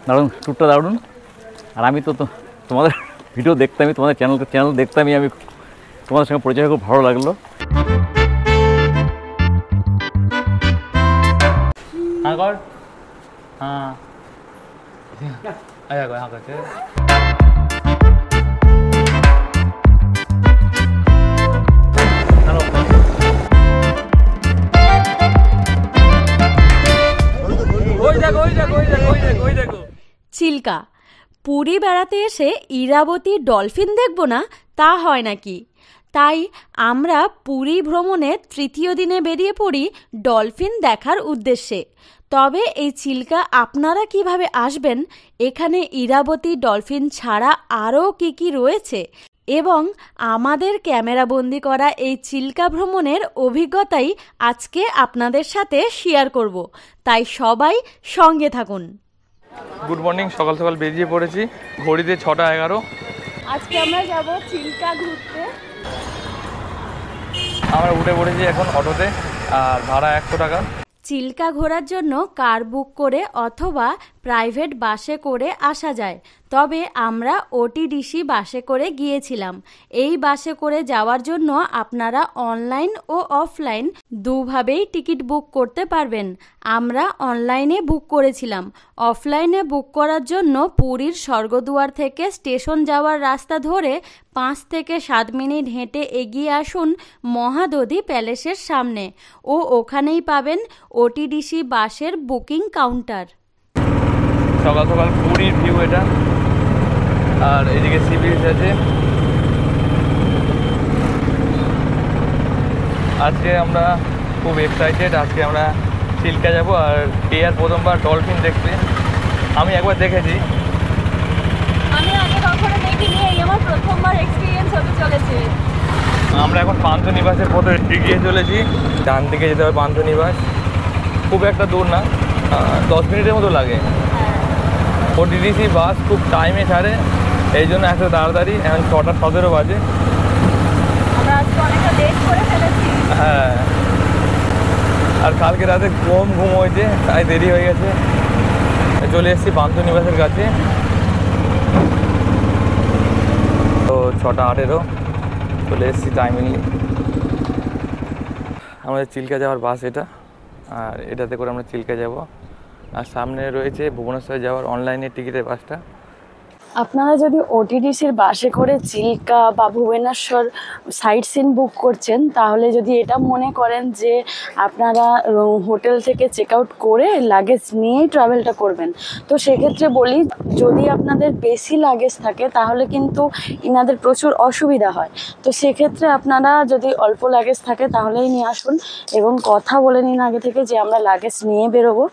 দারুণ, ট্যুরটা দারুণ। আর আমি তো তোমাদের ভিডিও দেখতামই, তোমাদের চ্যানেল দেখতামই আমি, তোমাদের সঙ্গে পরিচয় খুব ভালো লাগলো। হ্যাঁ চিল্কা। পুরী বেড়াতে এসে ইরাবতী ডলফিন দেখব না তা হয় নাকি? তাই আমরা পুরী ভ্রমণের তৃতীয় দিনে বেরিয়ে পড়ি ডলফিন দেখার উদ্দেশ্যে। তবে এই চিল্কা আপনারা কিভাবে আসবেন, এখানে ইরাবতী ডলফিন ছাড়া আরও কি রয়েছে এবং আমাদের ক্যামেরাবন্দি করা এই চিল্কা ভ্রমণের অভিজ্ঞতাই আজকে আপনাদের সাথে শেয়ার করব। তাই সবাই সঙ্গে থাকুন। গুড মর্নিং, সকাল সকাল বেরিয়ে পড়েছি, ঘড়িতে 6:11। আজকে আমরা যাব চিল্কা ঘুরতে। আমরা উঠে পড়েছি এখন অটোতে, আর ভাড়া 100 টাকা। চিল্কা ঘোরার জন্য কার বুক করে অথবা প্রাইভেট বাসে করে আসা যায়, তবে আমরা ওটিডিসি বাসে করে গিয়েছিলাম। এই বাসে করে যাওয়ার জন্য আপনারা অনলাইন ও অফলাইন দুভাবেই টিকিট বুক করতে পারবেন। আমরা অনলাইনে বুক করেছিলাম। অফলাইনে বুক করার জন্য পুরীর স্বর্গদুয়ার থেকে স্টেশন যাওয়ার রাস্তা ধরে 5 থেকে 7 মিনিট হেঁটে এগিয়ে আসুন মহাদধি প্যালেসের সামনে ও ওখানেই পাবেন ওটিডিসি বাসের বুকিং কাউন্টার। সকাল সকাল পুরীর ভিউ এটা, আর এদিকে সি বিচ আছে। আজকে আমরা খুব এক্সাইটেড, আজকে আমরা চিল্কা যাব। আর আর প্রথমবার ডলফিন দেখতে, আমি একবার দেখেছি, আমি আগে কখনো দেখিনি, এই আমার প্রথমবার এক্সপেরিয়েন্স হতে চলেছে। আমরা এখন পান্থনিবাসের পথে এগিয়ে চলেছি। ডান দিকে যেতে হবে পান্থনিবাস, খুব একটা দূর না, 10 মিনিটের মতো লাগে। ওটিডিসি বাস খুব টাইমে ছাড়ে, এই জন্য এত তাড়াতাড়ি। এখন 6:17 বাজে। হ্যাঁ, আর কালকে রাতে ঘুম হয়েছে, তাই দেরি হয়ে গেছে। চলে এসেছি পান্থনিবাসের কাছে। তো 6:18 চলে এসেছি টাইমিংলি। আমাদের চিল্কা যাওয়ার বাস এটা, আর এটাতে করে আমরা চিল্কা যাব। আর সামনে রয়েছে ভুবনেশ্বর যাওয়ার অনলাইনে টিকিটের বাসটা। আপনারা যদি ওটিডিসির বাসে করে চিল্কা বা ভুবনেশ্বর সাইট সিন বুক করছেন, তাহলে যদি এটা মনে করেন যে আপনারা হোটেল থেকে চেক আউট করে লাগেজ নিয়েই ট্রাভেলটা করবেন, তো সেক্ষেত্রে বলি, যদি আপনাদের বেশি লাগেজ থাকে তাহলে কিন্তু ইনাদের প্রচুর অসুবিধা হয়। তো সেক্ষেত্রে আপনারা যদি অল্প লাগেজ থাকে তাহলেই নিয়ে আসুন এবং কথা বলে নিন আগে থেকে যে আমরা লাগেজ নিয়ে বেরোবো।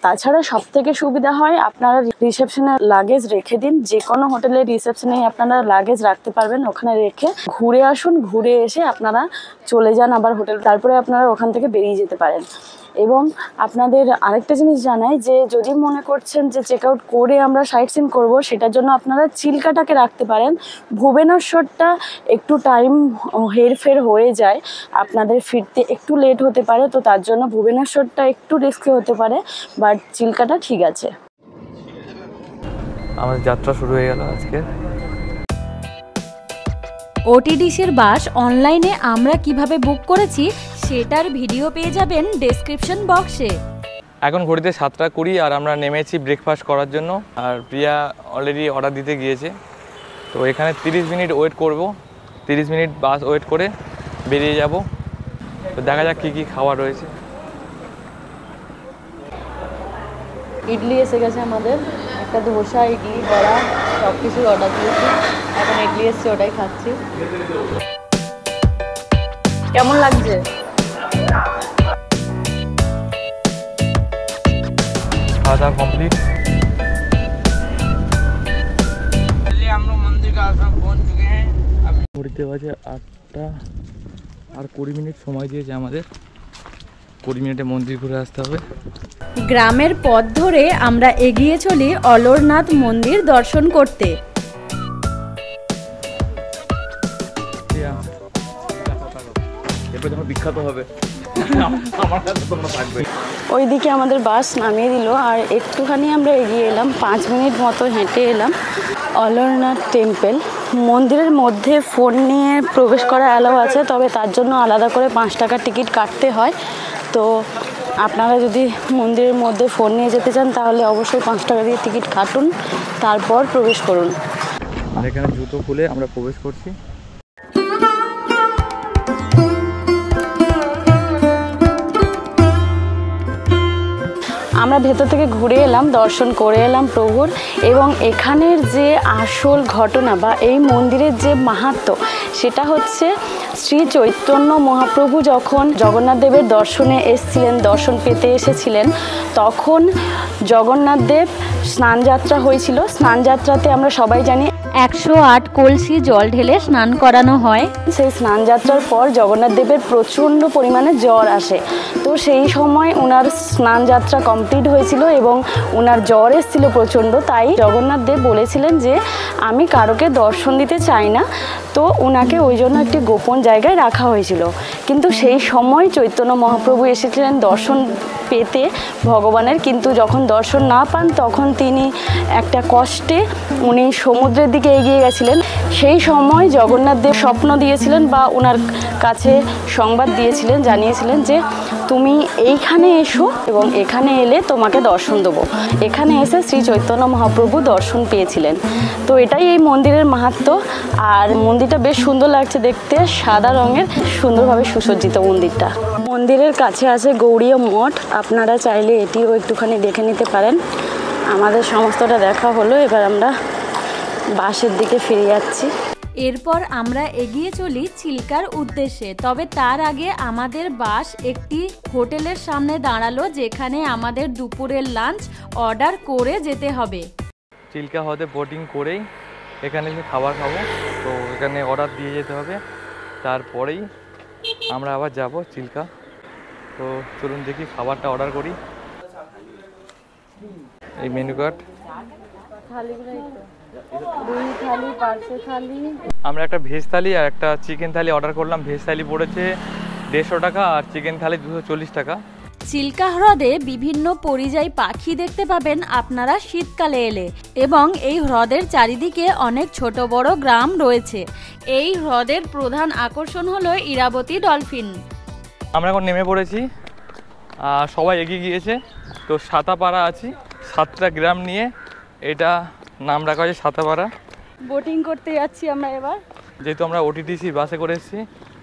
তাছাড়া সব থেকে সুবিধা হয় আপনারা রিসেপশনে লাগেজ রেখে দিন, যে কোনো হোটেলের রিসেপশনে আপনারা লাগেজ রাখতে পারবেন, ওখানে রেখে ঘুরে আসুন, ঘুরে এসে আপনারা চলে যান আবার হোটেল, তারপরে আপনারা ওখান থেকে বেরিয়ে যেতে পারেন। এবং আপনাদের আরেকটা জিনিস জানাই যে যদি মনে করছেন যে চেক আউট করে আমরা সাইট সিন করবো, সেটার জন্য আপনারা চিল্কাটাকে রাখতে পারেন। ভুবনেশ্বরটা একটু টাইম হেরফের হয়ে যায়, আপনাদের ফিরতে একটু লেট হতে পারে, তো তার জন্য ভুবনেশ্বরটা একটু রিস্কি হতে পারে, বাট চিল্কাটা ঠিক আছে। আমাদের যাত্রা শুরু হয়ে গেল আজকে। ওটিডিসির বাস অনলাইনে আমরা কিভাবে বুক করেছি সেটার ভিডিও পেয়ে যাবেন ডেসক্রিপশন বক্সে। এখন ঘড়িতে 7:20 আর আমরা নেমেছি ব্রেকফাস্ট করার জন্য। আর প্রিয়া অলরেডি অর্ডার দিতে গিয়েছে, তো এখানে 30 মিনিট ওয়েট করব। 30 মিনিট বাস ওয়েট করে বেরিয়ে যাব। তো দেখা যাক কী খাওয়া রয়েছে। ইডলি এসে গেছে আমাদের, একটা ধোসা, ইডলি, বড়া সব কিছুর অর্ডার দিয়েছি। এখন ইডলি এসছে, ওটাই খাচ্ছি। কেমন লাগছে? খাওয়া দাওয়া কমপ্লিট। हम लोग मंदिर का आश्रम पहुंच चुके हैं। ঘড়িতে বাজে 8টা আর 20 মিনিট সময় দিয়েছে আমাদের। 20 মিনিটে মন্দির ঘুরে আসতে হবে। গ্রামের পথ ধরে আমরা এগিয়ে চলি অলরনাথ মন্দির দর্শন করতে। এরপর যখন বিখ্যাত হবে আমার কাছে তোমরা থাকবে। ওইদিকে আমাদের বাস নামিয়ে দিল, আর একটুখানি আমরা এগিয়ে এলাম, 5 মিনিট মতো হেঁটে এলাম অলরনাথ টেম্পল। মন্দিরের মধ্যে ফোন নিয়ে প্রবেশ করা অ্যালাউ আছে, তবে তার জন্য আলাদা করে 5 টাকার টিকিট কাটতে হয়। তো আপনারা যদি মন্দিরের মধ্যে ফোন নিয়ে যেতে চান তাহলে অবশ্যই 5 টাকা দিয়ে টিকিট কাটুন, তারপর প্রবেশ করুন। আর এখানে জুতো খুলে আমরা প্রবেশ করছি। আমরা ভেতর থেকে ঘুরে এলাম, দর্শন করে এলাম প্রভুর, এবং এখানের যে আসল ঘটনা বা এই মন্দিরের যে মাহাত্ম্য সেটা হচ্ছে শ্রী চৈতন্য মহাপ্রভু যখন জগন্নাথ দেবের দর্শনে এসেছিলেন, দর্শন পেতে এসেছিলেন, তখন জগন্নাথ দেব স্নানযাত্রা হয়েছিল। স্নানযাত্রাতে আমরা সবাই জানি 108 কলসি জল ঢেলে স্নান করানো হয়। সেই স্নানযাত্রার পর জগন্নাথ দেবের প্রচণ্ড পরিমাণে জ্বর আসে। তো সেই সময় ওনার স্নানযাত্রা কমপ্লিট হয়েছিল এবং ওনার জ্বর এসেছিল প্রচণ্ড। তাই জগন্নাথ দেব বলেছিলেন যে আমি কারোকে দর্শন দিতে চাই না, তো ওনাকে ওই জন্য একটি গোপন জায়গায় রাখা হয়েছিল। কিন্তু সেই সময় চৈতন্য মহাপ্রভু এসেছিলেন দর্শন পেতে ভগবানের, কিন্তু যখন দর্শন না পান তখন তিনি একটা কষ্টে উনি সমুদ্রের দিকে এগিয়ে গেছিলেন। সেই সময় জগন্নাথ দেব স্বপ্ন দিয়েছিলেন বা ওনার কাছে সংবাদ দিয়েছিলেন, জানিয়েছিলেন যে তুমি এইখানে এসো এবং এখানে এলে তোমাকে দর্শন দেবো। এখানে এসে শ্রী চৈতন্য মহাপ্রভু দর্শন পেয়েছিলেন। তো এটাই এই মন্দিরের মাহাত্ম্য। আর মন্দিরটা বেশ সুন্দর লাগছে দেখতে, সাদা রঙের, সুন্দরভাবে সুসজ্জিত মন্দিরটা। মন্দিরের কাছে আছে গৌড়ীয় মঠ, আপনারা চাইলে এটিও একটুখানি দেখে নিতে পারেন। আমাদের সমস্তটা দেখা হলো, এবার আমরা বাসের দিকে ফিরে যাচ্ছি। এরপর আমরা এগিয়ে চলি চিল্কার উদ্দেশ্যে। তবে তার আগে আমাদের বাস একটি হোটেলের সামনে দাঁড়ালো, যেখানে আমাদের দুপুরের লাঞ্চ অর্ডার করে যেতে হবে। চিল্কা হ্রদে বোটিং করেই এখানে এসে খাবার খাবো, তো এখানে অর্ডার দিয়ে যেতে হবে, তারপরেই আমরা আবার যাব চিল্কা। তো চলুন দেখি খাবারটা অর্ডার করি। এই মেনু কার্ড, আমরা একটা ভেজ থালি আর একটা চিকেন থালি অর্ডার করলাম। ভেজ থালি পড়েছে 150 টাকা আর চিকেন থালি 240 টাকা। চিল্কা হ্রদে বিভিন্ন পরিযায়ী পাখি দেখতে পাবেন আপনারা শীতকালে এলে, এবং এই হ্রদের চারিদিকে অনেক ছোট বড় গ্রাম রয়েছে। এই হ্রদের প্রধান আকর্ষণ হলো ইরাবতী ডলফিন। আমরা এখন নেমে পড়েছি, সবাই এগিয়ে গিয়েছে। তো সাতাপাড়া আছি, 7টা গ্রাম নিয়ে এটা নাম রাখা হয়েছে সাতাপাড়া। বোটিং করতে যাচ্ছি আমরা এবার। যেহেতু আমরা ওটিটিসি বাসে করে এসেছি,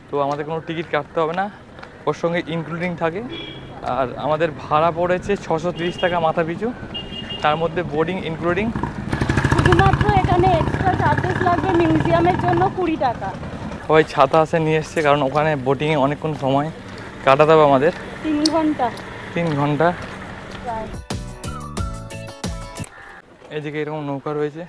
তো আমাদের কোনো টিকিট কাটতে হবে না, ওর সঙ্গে ইনক্লুডিং থাকে। আর আমাদের ভাড়া পড়েছে 630 টাকা মাথা পিছু, তার মধ্যে বোর্ডিং ইনক্লুডিং। শুধুমাত্র এখানে এক্সট্রা চার্জেস লাগবে মিউজিয়ামের জন্য 20 টাকা। সবাই ছাতা আসে নিয়ে এসছে, কারণ ওখানে বোটিংয়ে অনেকক্ষণ সময় কাটাতে হবে আমাদের, 3 ঘন্টা। 3 ঘন্টা। এদিকে এরকম নৌকা রয়েছে।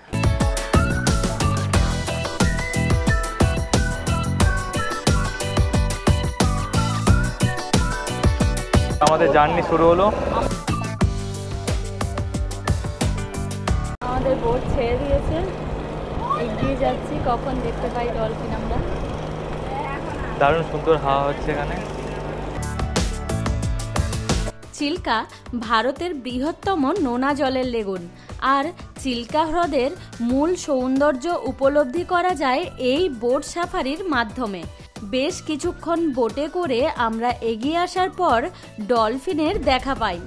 আমাদের জার্নি শুরু হলো। আমাদের বোট ছেড়ে দিয়েছে, এগিয়ে যাচ্ছি, কখন দেখতে পাই ডলফিন আমরা। দারুণ সুন্দর হাওয়া হচ্ছে এখানে। চিল্কা ভারতের বৃহত্তম নোনা জলের লেগুন, আর চিল্কা হ্রদের মূল সৌন্দর্য উপলব্ধি করা যায় এই বোট সাফারির মাধ্যমে। বেশ কিছুক্ষণ বোটে করে আমরা এগিয়ে আসার পর ডলফিনের দেখা পাই।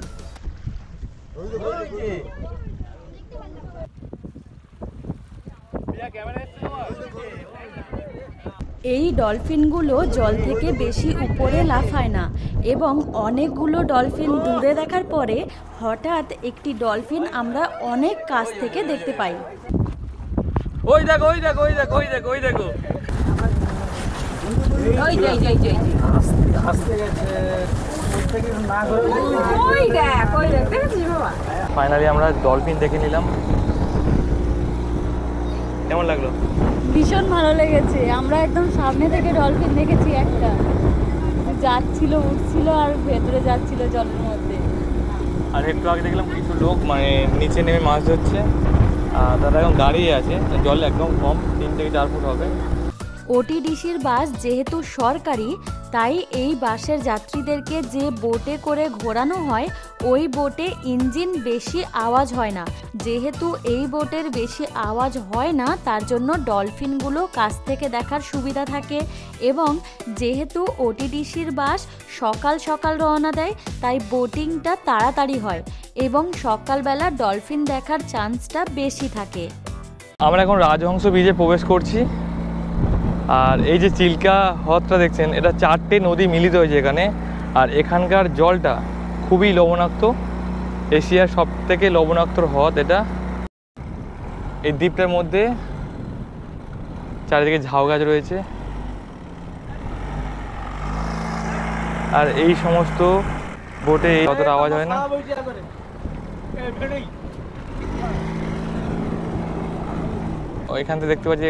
এই ডলফিনগুলো জল থেকে বেশি উপরে লাফায় না, এবং অনেকগুলো ডলফিন দূরে দেখার পরে হঠাৎ একটি ডলফিন আমরা অনেক কাছ থেকে দেখতে পাই। ওই দেখো, ওই দেখো, ওই দেখো, ওই দেখো, ওই দেখো। ফাইনালি আমরা ডলফিন দেখে নিলাম। কেমন লাগলো? ভীষণ ভালো লেগেছে। আমরা একদম সামনে থেকে ডলফিন দেখেছি, একটা যাচ্ছিল, উঠছিল আর ভেতরে যাচ্ছিল জলের মধ্যে। আর একটু আগে দেখলাম কিছু লোক মানে নিচে নেমে মাছ ধরছে, আর তারা এখন দাঁড়িয়ে আছে, জল একদম কম, 3 থেকে 4 ফুট হবে। ওটিডিসির বাস যেহেতু সরকারি, তাই এই বাসের যাত্রীদেরকে যে বোটে করে ঘোরানো হয় ওই বোটে ইঞ্জিন বেশি আওয়াজ হয় না। যেহেতু এই বোটের বেশি আওয়াজ হয় না, তার জন্য ডলফিনগুলো কাছ থেকে দেখার সুবিধা থাকে। এবং যেহেতু ওটিডিসির বাস সকাল সকাল রওনা দেয়, তাই বোটিংটা তাড়াতাড়ি হয় এবং সকালবেলা ডলফিন দেখার চান্সটা বেশি থাকে। আমরা এখন রাজহংস ব্রিজে প্রবেশ করছি। আর এই যে চিল্কা হ্রদটা দেখছেন, এটা 4টে নদী মিলিত হয়েছে এখানে। আর এখানকার জলটা খুবই লবণাক্ত, এশিয়ার সবথেকে লবণাক্ত হ্রদ এটা। এই দ্বীপটার মধ্যে চারিদিকে ঝাউ গাছ রয়েছে। আর এই সমস্ত বোটে অতটা আওয়াজ হয় না। এখান থেকে দেখতে পাচ্ছি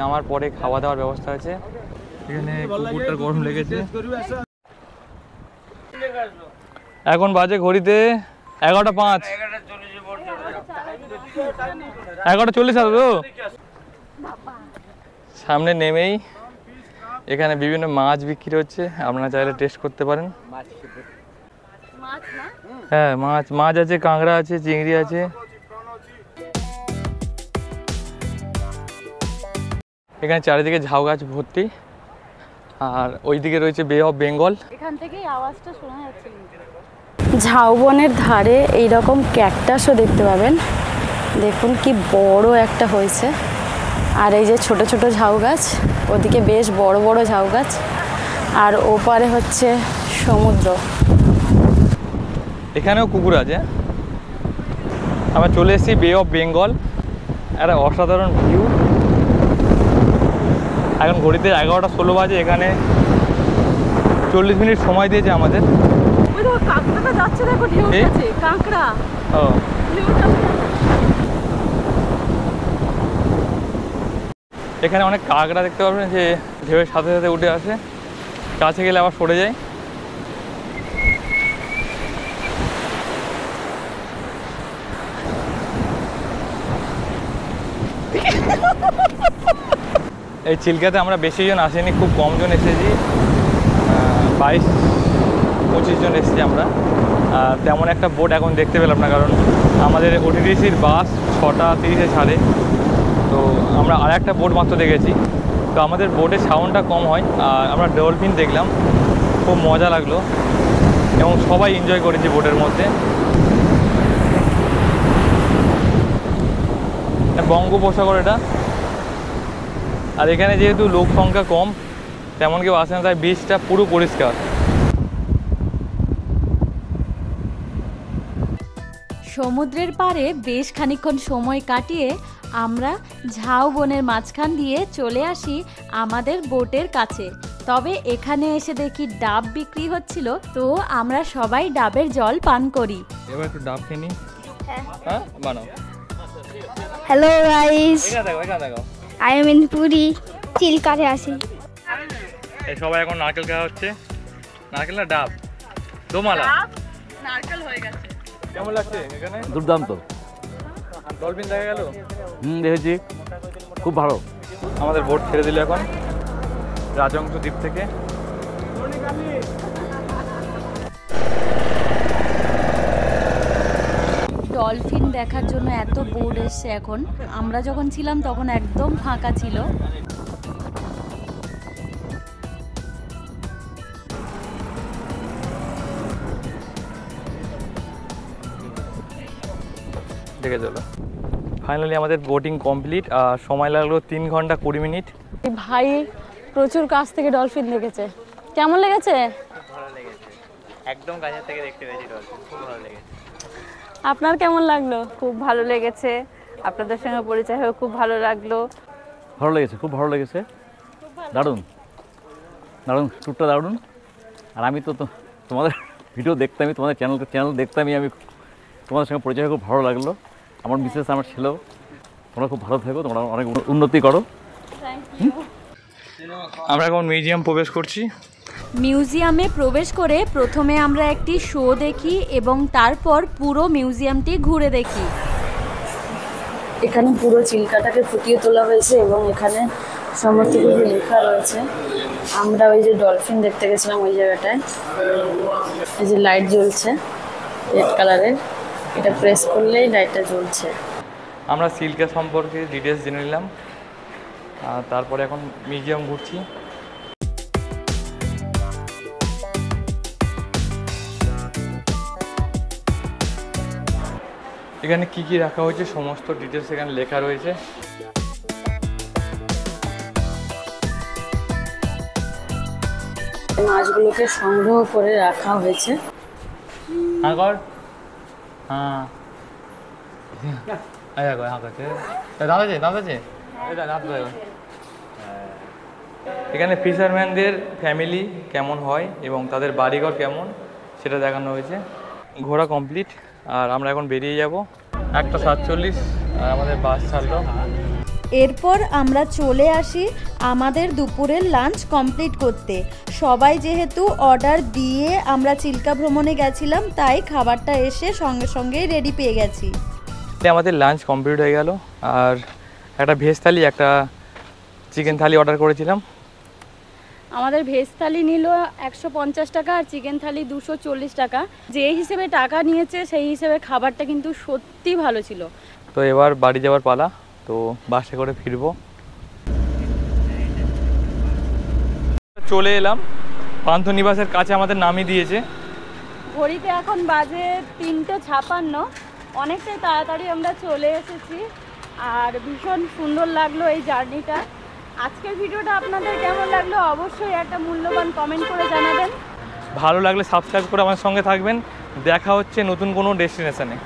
নামার পরে খাওয়া দাওয়ার ব্যবস্থা আছে। এখানে কুকুরটার গরম লেগেছে। এখন বাজে ঘড়িতে 11:05। 11:40 হবে তো। সামনে নেমেই এখানে বিভিন্ন মাছ বিক্রি হচ্ছে, আপনারা চাইলে টেস্ট করতে পারেন। হ্যাঁ, মাছ আছে, কাঁকড়া আছে, চিংড়ি আছে। এখানে চারিদিকে ঝাউ গাছ ভর্তি। আর ওইদিকে রয়েছে বে অফ বেঙ্গল। এখান থেকেই আওয়াজটা শোনা যাচ্ছে। ঝাউবনের ধারে এইরকম ক্যাকটাসও দেখতে পাবেন। দেখুন কি বড় একটা হয়েছে। আর এই যে ছোট ছোট ঝাউ গাছ, ওদিকে বেশ বড় বড় ঝাউ গাছ। আর ওপারে হচ্ছে সমুদ্র। এখানেও কুকুর আছে। আমরা চলে এসেছি বে অফ বেঙ্গল। একটা অসাধারণ ভিউ। এখন ঘড়িতে 11:16 বাজে। এখানে 40 মিনিট সময় দিয়েছে আমাদের। ওই দেখো কাঁকড়াটা যাচ্ছে, দেখো ঢেউ উঠেছে, কাঁকড়া। ও, এখানে অনেক কাঁকড়া দেখতে পাবেন যে ঢেউয়ের সাথে সাথে উঠে আসে, কাছে গেলে আবার সরে যায়। এই চিল্কাতে আমরা বেশি জন আসিনি, খুব কম জন এসেছি। 22-25 জন এসেছি আমরা। তেমন একটা বোট এখন দেখতে পেলাম না, কারণ আমাদের ওটিডিসির বাস 6:30-এ ছাড়ে। তো আমরা আর একটা বোট মাত্র দেখেছি। তো আমাদের বোটের সাউন্ডটা কম হয়। আর আমরা ডলফিন দেখলাম, খুব মজা লাগলো এবং সবাই এনজয় করেছি বোটের মধ্যে। বঙ্গোপসাগর এটা। আর এখানে যেহেতু লোক সংখ্যা কম, তেমন কেউ আসে না, তাই বিচটা পুরো পরিষ্কার। সমুদ্রের পাড়ে বেশ খানিকক্ষণ সময় কাটিয়ে আমরা ঝাউবনের মাঝখান দিয়ে চলে আসি আমাদের বোটের কাছে। তবে এখানে এসে দেখি ডাব বিক্রি হচ্ছিল, তো আমরা সবাই ডাবের জল পান করি। এবার একটু ডাব খেয়ে নিই। হ্যাঁ, বানাও। হ্যালো গাইস, এখানে দেখো। আই এম ইন পুরী, চিল্কাতে আসি। এই সবাই এখন নারকেল খাওয়া হচ্ছে। নারকেল না ডাব? দোমালা। নারকেল হয়ে গেছে। কেমন লাগছে এখানে? দুর্দান্ত। ডলফিন দেখা গেল? দেখেছি, খুব ভালো। আমাদের বোট ছেড়ে দিল এখন রাজহংস দ্বীপ থেকে। ডলফিন দেখার জন্য এত বোট এসছে এখন। আমরা যখন ছিলাম তখন একদম ফাঁকা ছিল। দেখে চলো। ফাইনালি আমাদের বোটিং কমপ্লিট। আর সময় লাগলো 3 ঘন্টা 20 মিনিট। ভাই প্রচুর কাছ থেকে ডলফিন দেখেছে। কেমন লেগেছে? ভালো লেগেছে, একদম কাছের থেকে দেখতে পেয়েছি ডলফিন, খুব ভালো লেগেছে। আপনার কেমন লাগলো? খুব ভালো লেগেছে, আপনাদের সঙ্গে পরিচয় হয়ে খুব ভালো লাগলো। ভালো লেগেছে, খুব ভালো লেগেছে। দারুণ দারুণ, ট্যুরটা দারুণ। আর আমি তো তোমাদের ভিডিও দেখতামই, তোমাদের চ্যানেল দেখতামই। আমি তোমাদের সঙ্গে পরিচয় হয়ে খুব ভালো লাগলো। আমার বিশেষ আমার ছেলেও। তোমরা খুব ভালো থাকো, তোমরা অনেক উন্নতি করো। আমরা এখন মিউজিয়াম প্রবেশ করছি। মিউজিয়ামে প্রবেশ করে প্রথমে আমরা একটি শো দেখি এবং তারপর পুরো মিউজিয়ামটি ঘুরে দেখি। এখানে পুরো চিল্কাটাকে ফুটিয়ে তোলা হয়েছে এবং এখানে সমস্ত কিছু লেখা রয়েছে। আমরা ওই যে ডলফিন দেখতে গেছিলাম ওই জায়গাটায়, এই যে লাইট জ্বলছে রেড কালারের, এটা প্রেস করলেই লাইটটা জ্বলছে। আমরা সিল্কা সম্পর্কে ডিটেলস জেনে নিলাম, আর তারপরে এখন মিউজিয়াম ঘুরছি। এখানে কি কি রাখা হয়েছে সমস্ত ডিটেলস এখানে লেখা রয়েছে। মাছগুলোকে সংগ্রহ করে রাখা হয়েছে। হ্যাঁ কর, হ্যাঁ এখানে ফিশারম্যানদের ফ্যামিলি কেমন হয় এবং তাদের বাড়িঘর কেমন সেটা দেখানো হয়েছে। ঘোরা কমপ্লিট, আর আমরা এখন বেরিয়ে যাব। 1:47 আর আমাদের বাস ছাড়লো। এরপর আমরা চলে আসি আমাদের দুপুরের লাঞ্চ কমপ্লিট করতে। সবাই যেহেতু অর্ডার দিয়ে আমরা চিল্কা ভ্রমণে গেছিলাম, তাই খাবারটা এসে সঙ্গে সঙ্গেই রেডি পেয়ে গেছি। আমাদের লাঞ্চ কমপ্লিট হয়ে গেল, আর একটা ভেজ থালি একটা চিকেন থালি অর্ডার করেছিলাম। আমাদের ভেজ থালি নিল 150 টাকা আর চিকেন থালি 240 টাকা। যে হিসেবে টাকা নিয়েছে সেই হিসেবে খাবারটা কিন্তু সত্যি ভালো ছিল। তো এবার বাড়ি যাওয়ার পালা, তো বাসে করে ফিরবো। চলে এলাম পান্থনিবাসের কাছে, আমাদের নামিয়ে দিয়েছে। ঘড়িতে এখন বাজে 3:56, অনেকটাই তাড়াতাড়ি আমরা চলে এসেছি। আর ভীষণ সুন্দর লাগলো এই জার্নিটা। আজকের ভিডিওটা আপনাদের কেমন লাগলো অবশ্যই একটা মূল্যবান কমেন্ট করে জানাবেন। ভালো লাগলে সাবস্ক্রাইব করে আমার সঙ্গে থাকবেন। দেখা হচ্ছে নতুন কোনো ডেস্টিনেশনে।